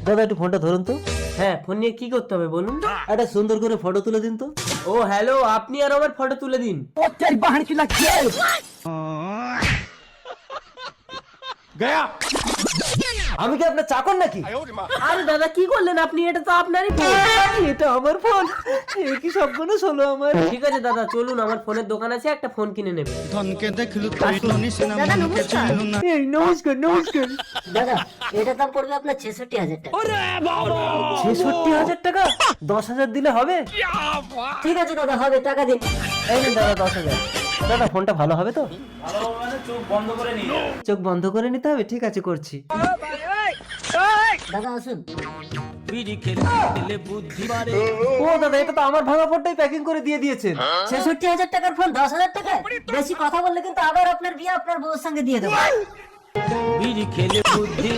দাদা একটু ফোনটা ধরুন তো। হ্যাঁ, ফোন নিয়ে কি করতে হবে বলুন। একটা সুন্দর করে ফটো তুলে দিন তো। ও হ্যালো, আপনি আর আমার ফটো তুলে দিন। আমি কি আপনার চাকর নাকি? আরে দাদা কি করলেন আপনি? এটা তো আপনারই ফোন। এটা আমার ফোন, কি সর্বনাশ হলো আমার। ঠিক আছে দাদা, চলুন, আমার ফোনের দোকান আছে, একটা ফোন কিনে নেবে। ধনকে দেখলু তাই নিশিনা দাদা, মনকে নমস্কার। চিনলু না। এই নমস্কার নমস্কার। দাদা এটা দাম পড়বে আপনার 66,000 টাকা। 66,000 টাকা? 10,000 দিলে হবে? ঠিক আছে দাদা, হবে, টাকা দিন। এই নিন দাদা 10,000। দাদা ফোনটা ভালো হবে তো? চোখ বন্ধ করে নিতে হবে? ঠিক আছে, করছি। দাদা আসুন। বিড়ি খেলে বুদ্ধি বাড়ে। ও দাদা, এটা তো আমার ভাঙা ফোনটাই প্যাকিং করে দিয়ে দিয়েছেন। 66,000 টাকার ফোন 10,000 টাকায়? বেশি কথা বললে কিন্তু আবার আপনার বিয়ে আপনার বউয়ের সঙ্গে দিয়ে দেবো। বিড়ি খেলে বুদ্ধি